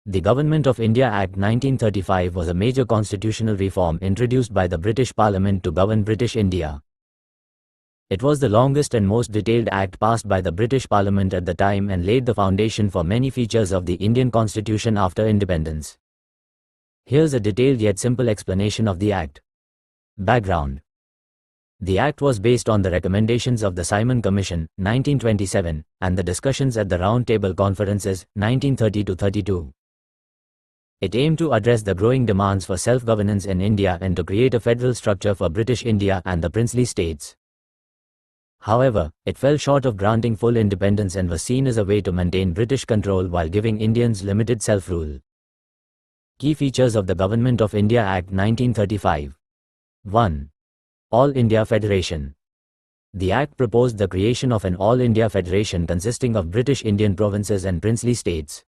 The Government of India Act 1935 was a major constitutional reform introduced by the British Parliament to govern British India. It was the longest and most detailed act passed by the British Parliament at the time and laid the foundation for many features of the Indian Constitution after independence. Here's a detailed yet simple explanation of the Act. Background. The Act was based on the recommendations of the Simon Commission, 1927, and the discussions at the Round Table Conferences, 1930–32. It aimed to address the growing demands for self-governance in India and to create a federal structure for British India and the princely states. However, it fell short of granting full independence and was seen as a way to maintain British control while giving Indians limited self-rule. Key features of the Government of India Act 1935. 1. All India Federation. The Act proposed the creation of an All India Federation consisting of British Indian provinces and princely states.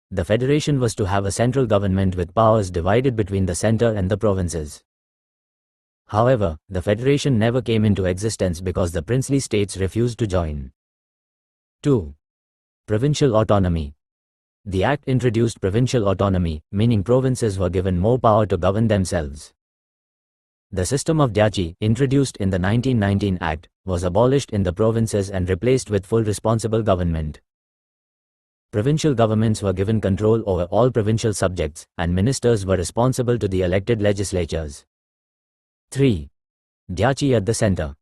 The federation was to have a central government with powers divided between the centre and the provinces. However, the federation never came into existence because the princely states refused to join. 2. Provincial autonomy. The Act introduced provincial autonomy, meaning provinces were given more power to govern themselves. The system of Dyachi, introduced in the 1919 Act, was abolished in the provinces and replaced with full responsible government. Provincial governments were given control over all provincial subjects, and ministers were responsible to the elected legislatures. 3. Dyachi at the centre.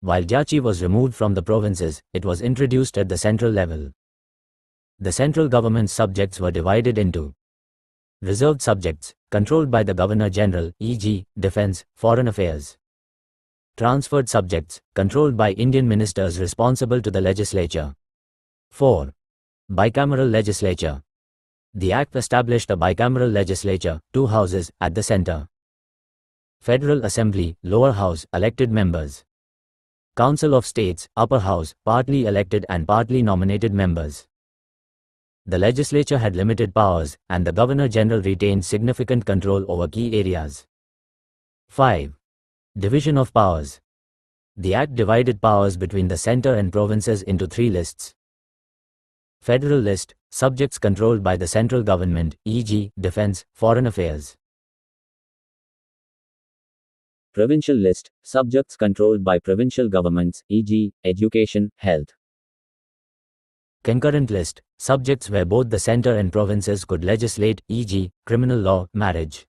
While Dyachi was removed from the provinces, it was introduced at the central level. The central government's subjects were divided into reserved subjects, controlled by the Governor-General, e.g., Defence, Foreign Affairs. Transferred subjects, controlled by Indian ministers responsible to the legislature. 4. Bicameral legislature. The Act established a bicameral legislature, 2 houses, at the centre. Federal Assembly, lower house, elected members. Council of States, upper house, partly elected and partly nominated members. The legislature had limited powers, and the Governor-General retained significant control over key areas. 5. Division of powers. The Act divided powers between the centre and provinces into 3 lists. Federal list, subjects controlled by the central government, e.g., Defence, Foreign Affairs. Provincial list, subjects controlled by provincial governments, e.g., Education, Health. Concurrent list, subjects where both the centre and provinces could legislate, e.g., criminal law, marriage.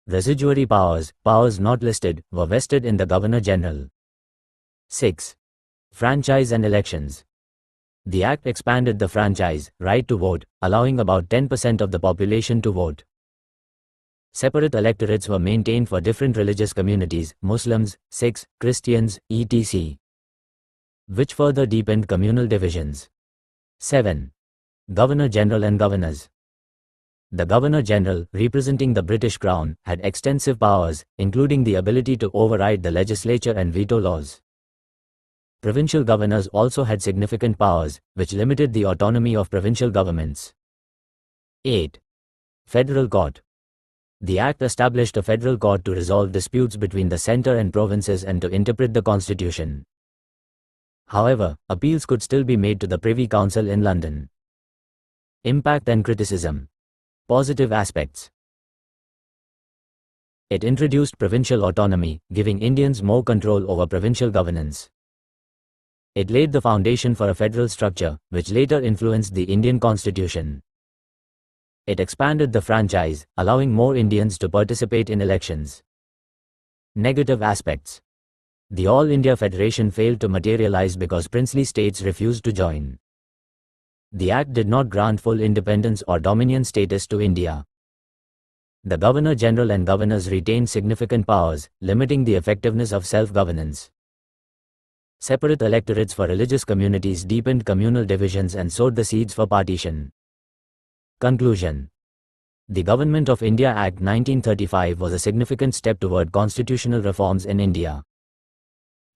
Residuary powers, powers not listed, were vested in the Governor-General. 6. Franchise and elections. The Act expanded the franchise, right to vote, allowing about 10% of the population to vote. Separate electorates were maintained for different religious communities, Muslims, Sikhs, Christians, etc., which further deepened communal divisions. 7. Governor-General and Governors. The Governor-General, representing the British Crown, had extensive powers, including the ability to override the legislature and veto laws. Provincial governors also had significant powers, which limited the autonomy of provincial governments. 8. Federal Court. The Act established a federal court to resolve disputes between the centre and provinces and to interpret the constitution. However, appeals could still be made to the Privy Council in London. Impact and criticism. Positive aspects. It introduced provincial autonomy, giving Indians more control over provincial governance. It laid the foundation for a federal structure, which later influenced the Indian Constitution. It expanded the franchise, allowing more Indians to participate in elections. Negative aspects. The All India Federation failed to materialize because princely states refused to join. The Act did not grant full independence or dominion status to India. The Governor-General and Governors retained significant powers, limiting the effectiveness of self-governance. Separate electorates for religious communities deepened communal divisions and sowed the seeds for partition. Conclusion. The Government of India Act 1935 was a significant step toward constitutional reforms in India.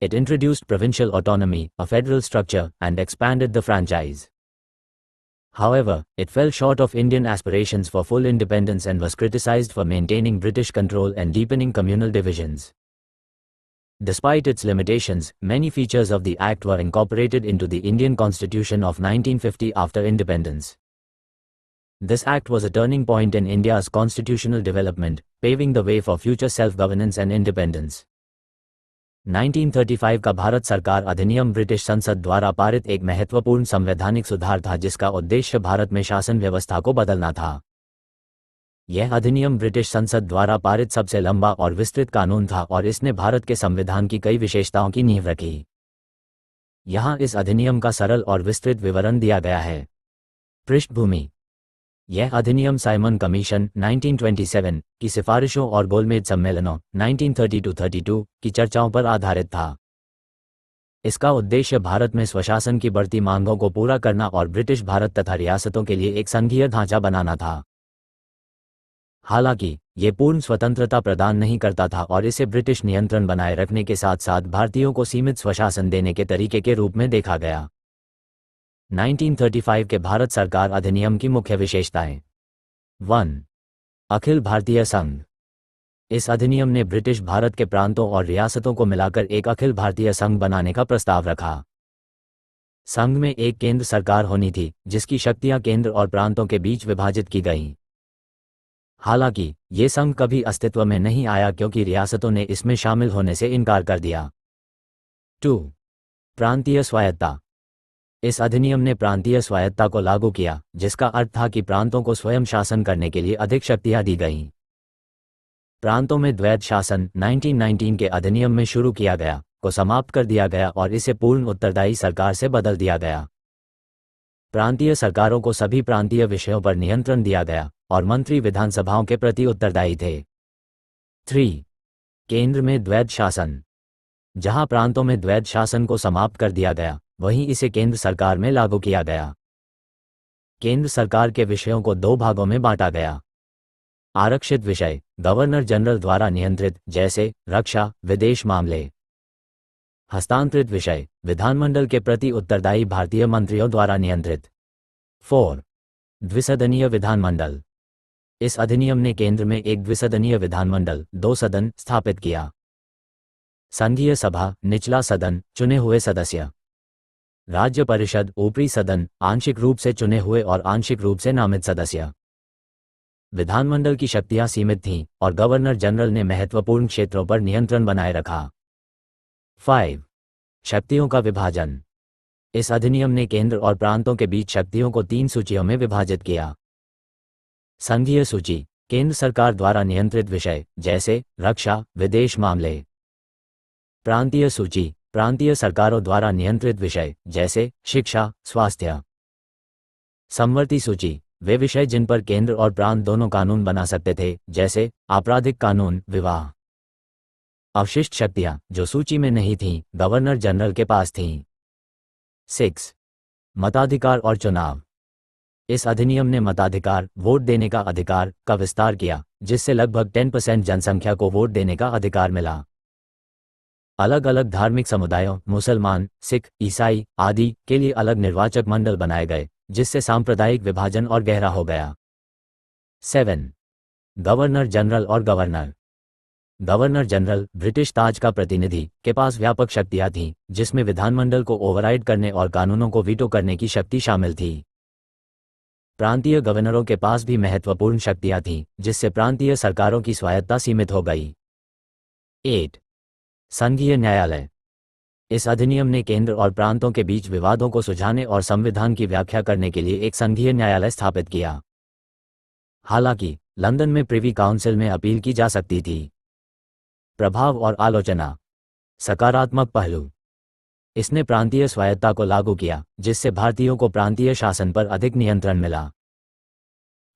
It introduced provincial autonomy, a federal structure, and expanded the franchise. However, it fell short of Indian aspirations for full independence and was criticized for maintaining British control and deepening communal divisions. Despite its limitations, many features of the Act were incorporated into the Indian Constitution of 1950 after independence. This act was a turning point in India's constitutional development, paving the way for future self-governance and independence. 1935 का भारत सरकार अधिनियम British संसद द्वारा पारित एक महत्वपूर्ण संवैधानिक सुधार था जिसका उद्देश्य भारत में शासन व्यवस्था को बदलना था। यह अधिनियम ब्रिटिश संसद द्वारा पारित सबसे लंबा और विस्तृत कानून था और इसने भारत के संविधान की कई विशेषताओं की नींव रखी। यहाँ इस अधिनियम का सरल और विस्तृत विवरण दिया गया है। पृष्ठभूमि: यह अधिनियम साइमन कमीशन 1927 की सिफारिशों और गोलमेज सम्मेलनों 1932 की चर्चाओं पर आधारित था। इसका उद्देश्य भारत में स्वशासन की बढ़ती मांगों को पूरा करना और ब्रिटिश भारत तथा रियासतों के लिए एक संघीय ढांचा बनाना था। हालांकि ये पूर्ण स्वतंत्रता प्रदान नहीं करता था और इसे ब्रिटिश नियंत्रण बनाए रखने के साथ साथ भारतीयों को सीमित स्वशासन देने के तरीके के रूप में देखा गया। 1935 के भारत सरकार अधिनियम की मुख्य विशेषताएं: 1. अखिल भारतीय संघ। इस अधिनियम ने ब्रिटिश भारत के प्रांतों और रियासतों को मिलाकर एक अखिल भारतीय संघ बनाने का प्रस्ताव रखा। संघ में एक केंद्र सरकार होनी थी जिसकी शक्तियां केंद्र और प्रांतों के बीच विभाजित की गईं। हालांकि ये संघ कभी अस्तित्व में नहीं आया क्योंकि रियासतों ने इसमें शामिल होने से इनकार कर दिया। 2. प्रांतीय स्वायत्ता। इस अधिनियम ने प्रांतीय स्वायत्ता को लागू किया जिसका अर्थ था कि प्रांतों को स्वयं शासन करने के लिए अधिक शक्तियां दी गईं। प्रांतों में द्वैध शासन 1919 के अधिनियम में शुरू किया गया को समाप्त कर दिया गया और इसे पूर्ण उत्तरदायी सरकार से बदल दिया गया। प्रांतीय सरकारों को सभी प्रांतीय विषयों पर नियंत्रण दिया गया और मंत्री विधानसभाओं के प्रति उत्तरदायी थे। 3. केंद्र में द्वैध शासन। जहां प्रांतों में द्वैध शासन को समाप्त कर दिया गया वहीं इसे केंद्र सरकार में लागू किया गया। केंद्र सरकार के विषयों को 2 भागों में बांटा गया। आरक्षित विषय गवर्नर जनरल द्वारा नियंत्रित जैसे रक्षा, विदेश मामले। हस्तांतरित विषय विधानमंडल के प्रति उत्तरदायी भारतीय मंत्रियों द्वारा नियंत्रित। 4. द्विसदनीय विधानमंडल। इस अधिनियम ने केंद्र में एक द्विसदनीय विधानमंडल 2 सदन स्थापित किया। संघीय सभा निचला सदन चुने हुए सदस्य। राज्य परिषद ऊपरी सदन आंशिक रूप से चुने हुए और आंशिक रूप से नामित सदस्य। विधानमंडल की शक्तियां सीमित थीं और गवर्नर जनरल ने महत्वपूर्ण क्षेत्रों पर नियंत्रण बनाए रखा। 5. शक्तियों का विभाजन। इस अधिनियम ने केंद्र और प्रांतों के बीच शक्तियों को 3 सूचियों में विभाजित किया। संघीय सूची केंद्र सरकार द्वारा नियंत्रित विषय जैसे रक्षा, विदेश मामले। प्रांतीय सूची प्रांतीय सरकारों द्वारा नियंत्रित विषय जैसे शिक्षा, स्वास्थ्य। समवर्ती सूची वे विषय जिन पर केंद्र और प्रांत दोनों कानून बना सकते थे जैसे आपराधिक कानून, विवाह। अवशिष्ट शक्तियां जो सूची में नहीं थीं गवर्नर जनरल के पास थीं। 6. मताधिकार और चुनाव। इस अधिनियम ने मताधिकार वोट देने का अधिकार का विस्तार किया जिससे लगभग 10% जनसंख्या को वोट देने का अधिकार मिला। अलग अलग धार्मिक समुदायों मुसलमान, सिख, ईसाई आदि के लिए अलग निर्वाचक मंडल बनाए गए जिससे सांप्रदायिक विभाजन और गहरा हो गया। 7. गवर्नर जनरल और गवर्नर। गवर्नर जनरल ब्रिटिश ताज का प्रतिनिधि के पास व्यापक शक्तियां थीं जिसमें विधानमंडल को ओवरराइड करने और कानूनों को वीटो करने की शक्ति शामिल थी। प्रांतीय गवर्नरों के पास भी महत्वपूर्ण शक्तियां थीं जिससे प्रांतीय सरकारों की स्वायत्ता सीमित हो गई। 8. संघीय न्यायालय। इस अधिनियम ने केंद्र और प्रांतों के बीच विवादों को सुलझाने और संविधान की व्याख्या करने के लिए एक संघीय न्यायालय स्थापित किया। हालांकि लंदन में प्रिवी काउंसिल में अपील की जा सकती थी। प्रभाव और आलोचना। सकारात्मक पहलू इसने प्रांतीय स्वायत्ता को लागू किया जिससे भारतीयों को प्रांतीय शासन पर अधिक नियंत्रण मिला।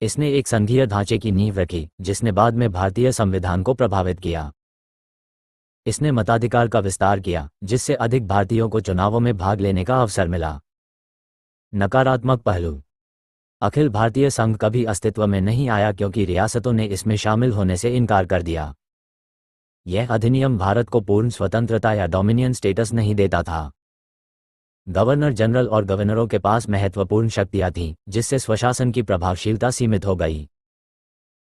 इसने एक संघीय ढांचे की नींव रखी जिसने बाद में भारतीय संविधान को प्रभावित किया। इसने मताधिकार का विस्तार किया जिससे अधिक भारतीयों को चुनावों में भाग लेने का अवसर मिला। नकारात्मक पहलू अखिल भारतीय संघ कभी अस्तित्व में नहीं आया क्योंकि रियासतों ने इसमें शामिल होने से इनकार कर दिया। यह अधिनियम भारत को पूर्ण स्वतंत्रता या डोमिनियन स्टेटस नहीं देता था। गवर्नर जनरल और गवर्नरों के पास महत्वपूर्ण शक्तियां थीं जिससे स्वशासन की प्रभावशीलता सीमित हो गई।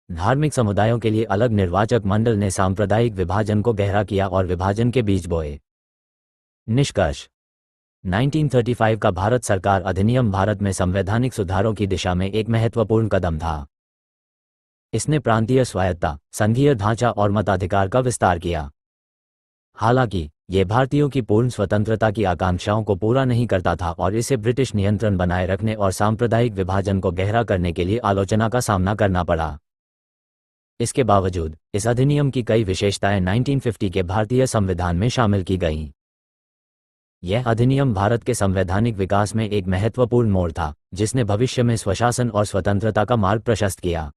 धार्मिक समुदायों के लिए अलग निर्वाचक मंडल ने सांप्रदायिक विभाजन को गहरा किया और विभाजन के बीज बोए। निष्कर्ष 1935 का भारत सरकार अधिनियम भारत में संवैधानिक सुधारों की दिशा में एक महत्वपूर्ण कदम था। इसने प्रांतीय स्वायत्तता, संघीय ढांचा और मताधिकार का विस्तार किया। हालांकि यह भारतीयों की पूर्ण स्वतंत्रता की आकांक्षाओं को पूरा नहीं करता था और इसे ब्रिटिश नियंत्रण बनाए रखने और सांप्रदायिक विभाजन को गहरा करने के लिए आलोचना का सामना करना पड़ा। इसके बावजूद इस अधिनियम की कई विशेषताएं 1950 के भारतीय संविधान में शामिल की गईं। यह अधिनियम भारत के संवैधानिक विकास में एक महत्वपूर्ण मोड़ था, जिसने भविष्य में स्वशासन और स्वतंत्रता का मार्ग प्रशस्त किया।